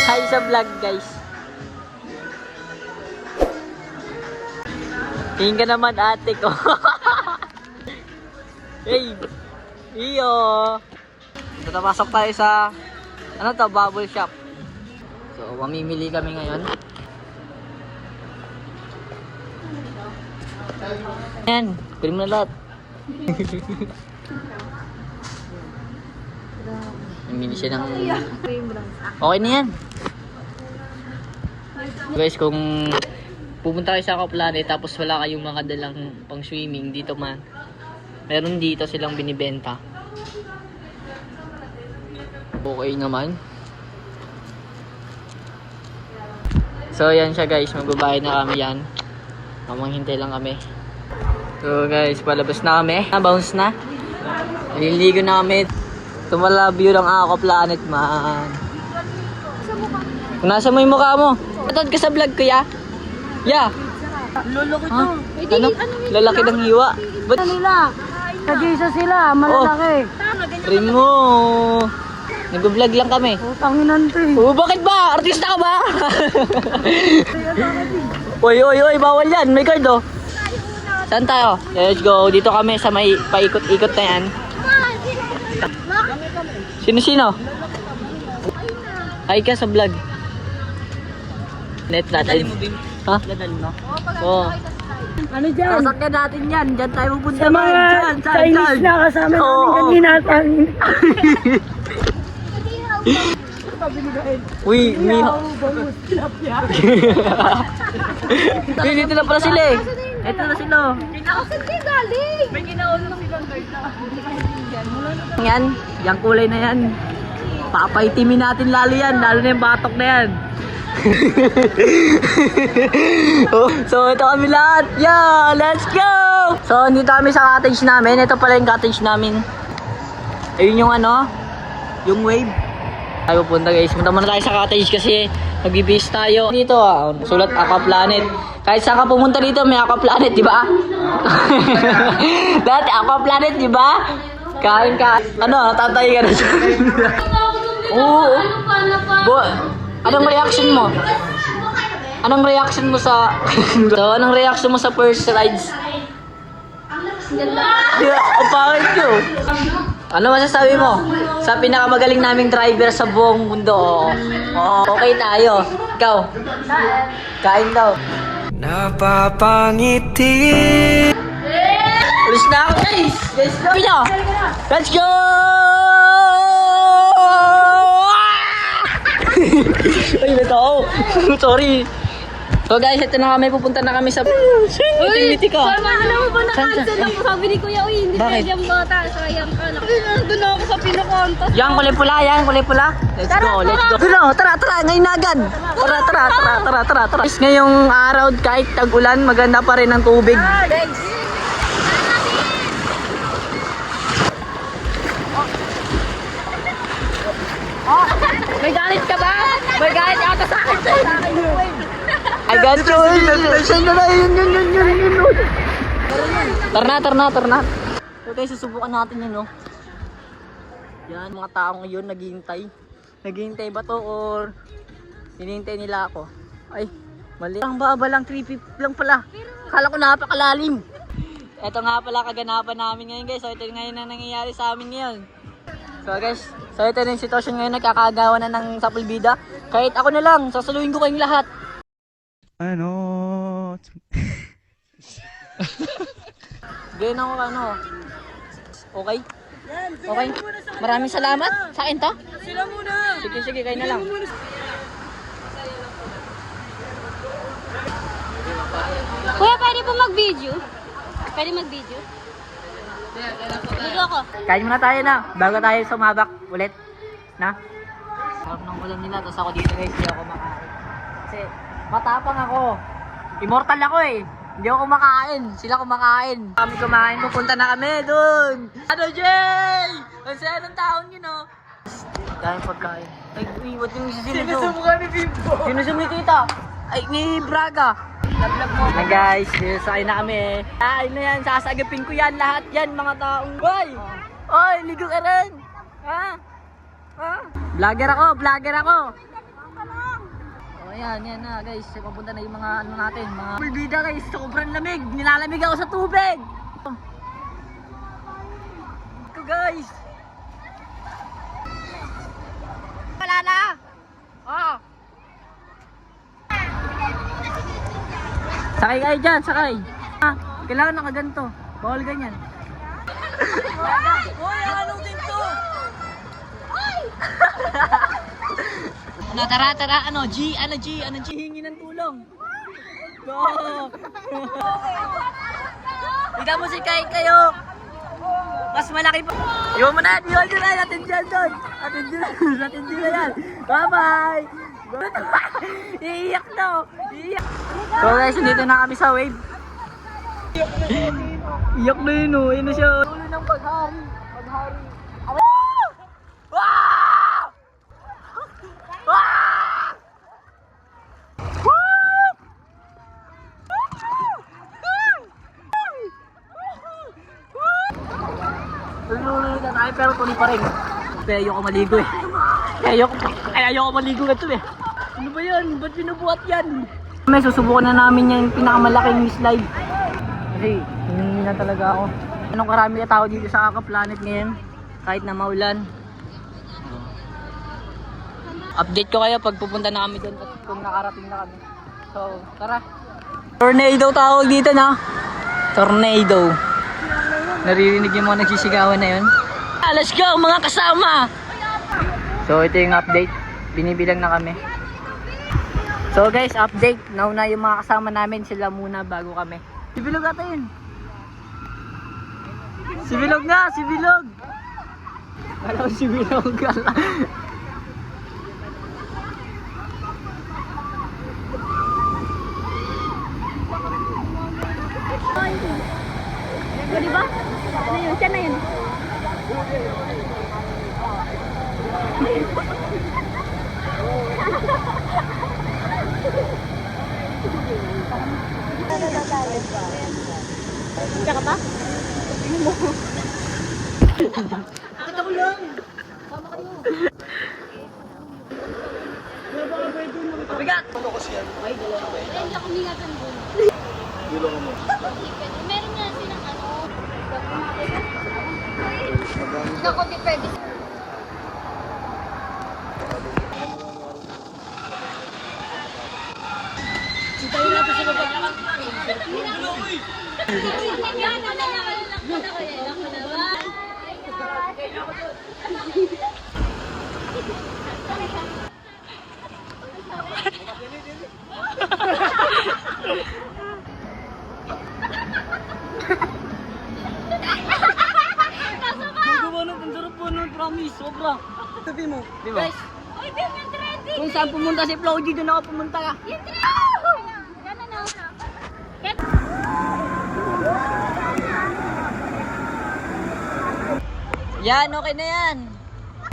Hi sa vlog, guys. Tingin ka naman ate ko. Hey! Iyo! Tatapasok tayo sa ano to, bubble shop. So, mamimili kami ngayon. Yan, kunin mo na lahat. Namili siya ng... Okay na yan. Guys, kung pupunta kayo sa Aqua Planet tapos wala kayong mga dalang pang swimming dito man, meron dito silang binibenta. Okay naman. So yan siya guys, magbabayad na kami yan. Mamanghintay lang kami. So guys, palabas na kami. Bounce na. Naliligo na kami. Tumala view ng Aqua Planet man. Nasa mo yung mukha mo. Patod ka sa vlog kuya. Yeah. Loloko to. Ano? Lalaki ng hiwa. Ba't? Nila. Nag-isa sila, malalaki. Ring mo. Nag-vlog lang kami. Tanginan to eh. Oh, bakit ba? Artista ka ba? Oy, bawal yan. May card oh. Saan tayo? Let's go. Dito kami sa may paikot-ikot na yan. Sino? Hi ka sa vlog. Net natin. Ha? Oo. Ano dyan? Sasakyan natin yan. Diyan tayo pupunta. Sa mga Chinese na kasama namin kanina. Uy, Uy, dito na pala sila eh. Ito na sila. May ginaulong silang karta. Yan, yung kulay na yan. Papaitimin natin lalo yan. Lalo na yung batok na yan. So ito kami lahat. Yeah, let's go! So dito kami sa cottage namin. Ito pala yung cottage namin. Ayun yung ano, yung wave. Tayo punta guys. Punta muna tayo sa cottage kasi mag-base tayo. Dito sulat Aqua Planet. Kahit saan ka pumunta dito may Aqua Planet, di ba? Dati Aqua Planet, di ba? Kain ka. Ano, tatay ka na siya. Oo. Anong reaction mo? Anong reaction mo sa anong reaction mo sa first rides? Ang pangit ko. Ano masasabi mo? Sa pinakamagaling naming driver sa buong mundo. Okay tayo. Ikaw? Kain daw. Napapangiti. Ulis na ako guys. Let's go. Let's go. Ay, nataw. Sorry. So guys, ito na kami. Pupunta na kami sa... Utility ka. Alam mo ba na-cancel ako? Sabi ni Kuya, uy, hindi Bakit? pwede ang bata. Sayang ka. Nandun ako sa pinakontas. Yan, kulay pula. Let's go. Tara. Ngayon na agad. Tara. Guys, ngayong araw, kahit tag-ulan, maganda pa rin ang tubig. Guys. May galit ka ba? May galit ata sa akin. I got you. Yun. Tara na. So guys, susubukan natin yun, no? Yan, mga tao ngayon naghihintay. Naghihintay ba to or hinihintay nila ako? Ay, mali. Ang baba lang, 350 lang pala. Akala ko napakalalim. Ito nga pala kaganapan namin ngayon guys. So ito ngayon ang nangyayari sa amin ngayon. So guys, ito na yung sitwasyon ngayon. Nagkakagawa na ng sapulbida. Kahit ako na lang, sasaluhin ko kayong lahat. Ano? Ganyan ako Okay? Okay? Maraming salamat. Sa akin to? Sila muna. Sige, kayo na lang. Kuya, pwede po mag-video? Pwede mag-video? Video ako. Kain muna tayo na. Bago tayo sumabak ulit. Na? Sarap ng ulam nila. Tapos ako dito guys, hindi ako makain. Kasi matapang ako. Immortal ako eh. Hindi ako kumakain. Sila kumakain. Kami kumain. Pupunta na kami dun. Ano, Jay? Ang saya ng taon yun, oh. Kain pagkain. Ay, iwat yung sinusubo. Sinusubukan ni Bimbo. Sinusubo ni Tita. Ay, ni Braga. Lablab mo. Na guys, sakay na kami. Ay na yan, sasagapin ko yan. Lahat yan, mga taong. Boy! Oy, ligo ka rin. Ha? Vlogger ako. Ayan, yan na guys. Papunta na yung mga ano natin, mga pulbida guys. Sobrang lamig. Nilalamig ako sa tubig. Ito guys. Wala na. Oh. Sakay kayo dyan, sakay. Ah, kailangan nakaganto. Bawal ganyan. Hoy, ano din to? Ano, tara, ano, G, hingi ng tulong. Go! Tignan mo si Kai kayo. Mas malaki pa. Iwan mo na, natin dyan doon. Natin dyan yan. Bye-bye! Iiyak na, iiyak. So guys, dito na kami sa wave. Iyak na yun, oh. Ayun na siya. Ulo ng paghari. Wow! Wow! Lulunod na tayo pero tuloy pa rin. Kaya ayoko maligo eh. Ayoko maligo na ito eh. Ano ba yan? Ba't binubuhat yan? May susubukan na namin yung pinakamalaking slide. Kasi hindi na talaga ako. Anong karami na tao dito sa Aka Planet ngayon? Kahit na maulan. Update ko kayo pag pupunta na kami doon at kung nakarating na kami. So, tara. Tornado tawag dito na. Tornado. Naririnig yung mga nagsisigawan na yun. Let's go mga kasama! So ito yung update. Binibilang na kami. So guys, update. Nauna yung mga kasama namin. Sila muna bago kami. Si Bilog ata yun. Si Bilog nga! Si Bilog! Kala ko si Bilog. Di ba? Ano yun? Siya na yun. Siya ka pa? Kita ko lang! Sama kayo! Mabigat! Ano kasi yan? Hindi ako mingatan doon. Bilong mo. Meron nga silang ano. Naku, di pwede. Sitayin natin sa baba. Ang sarap po nun, promise, sobra. Sabi mo, di ba? Guys, kung saan pumunta si Floji, doon ako pumunta ka. Yan, okay na yan.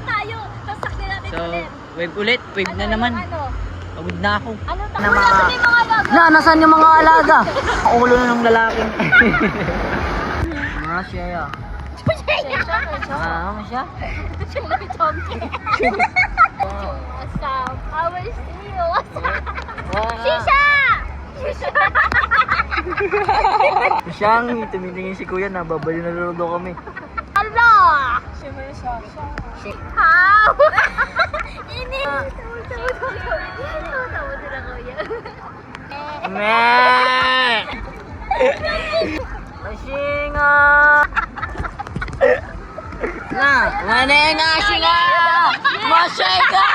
Tayo, sasakyan natin So, ulit. wave ulit, wave na naman. Ano? Pagod na ako. Ano Na tayo? mga- Wala mga alaga. Na, nasaan yung mga alaga? Ang ulo na ng lalaki. Mga siya ya. Ah, siya? Asam. I will see you. Wow. Shisha! Shisha! Siyang tumitingin si kuya na babali na lalo daw kami. Hala! How? Ini! Tama sila kuya. Me! Masinga! Na! Manenga singa! Masinga!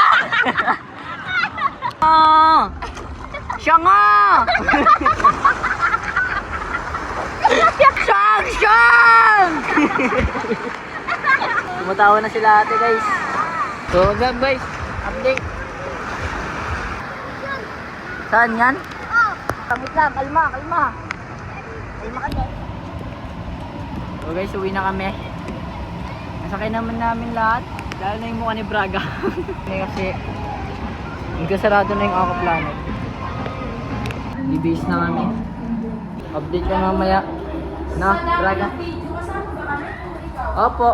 Ah! Siya nga! Siyang! Siyang! Tumatawa na sila ate guys. So guys, update. Saan yan? Kamit lang, kalma. Kalma ka guys. So guys, uwi na kami. Nasakay naman namin lahat. Dahil na yung mukha ni Braga. Kasi nagkasarado na yung Aka Planet. Ibis na kami. Update ka mamaya. Na, Braga. Opo.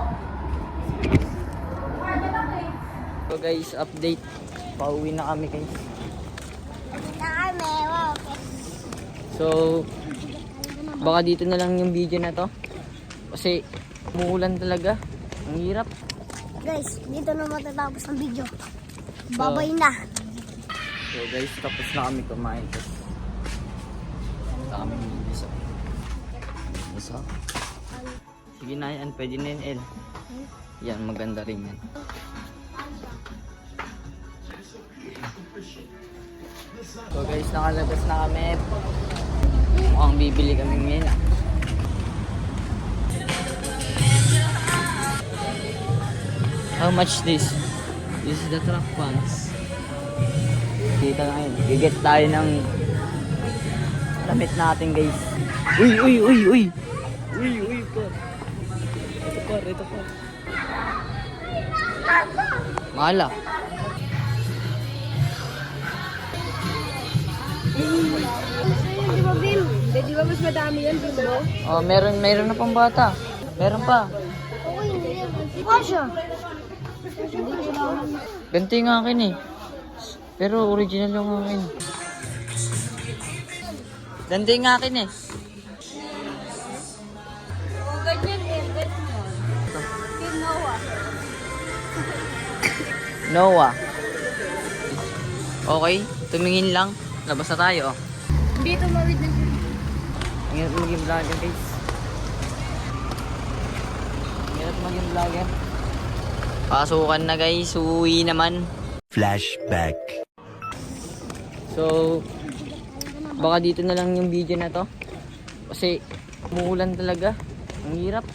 So guys, update. Pauwi na kami guys. So, baka dito na lang yung video na to. Kasi, umuulan talaga. Ang hirap. Guys, dito na matatapos ang video. Babay na. So guys, tapos na kami kumain. Tapos, punta kami isa. Isa. Sige na yan, pwede na yan, El. Yan, maganda rin yan. So guys, nakalabas na kami. Mukhang bibili kami ngayon. How much this? This is the truck pants. Dito na ngayon. Giget tayo ng damit natin, guys. Uy, uy, uy, uy! Uy, uy, par. Ito par, ito par. Mahal ah. Di ba, Bim? Di ba mas madami yan, Bim, no? Oh, meron na pang bata. Meron pa. Okay, hindi yan. Kasha. Ganito yung akin eh. Pero original yung akin. Ganito yung akin eh. Ganyan din, ganyan. Team Noah. Noah. Okay, tumingin lang. Labas na tayo. Oh. Dito mawid na siya. Ang hirap maging vlogger, guys. Ang hirap maging vlogger. Pasukan na, guys. Uwi naman. Flashback. So, baka dito na lang yung video na to. Kasi, umuulan talaga. Ang hirap.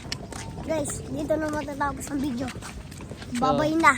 Guys, dito na matatapos ang video. Babay na.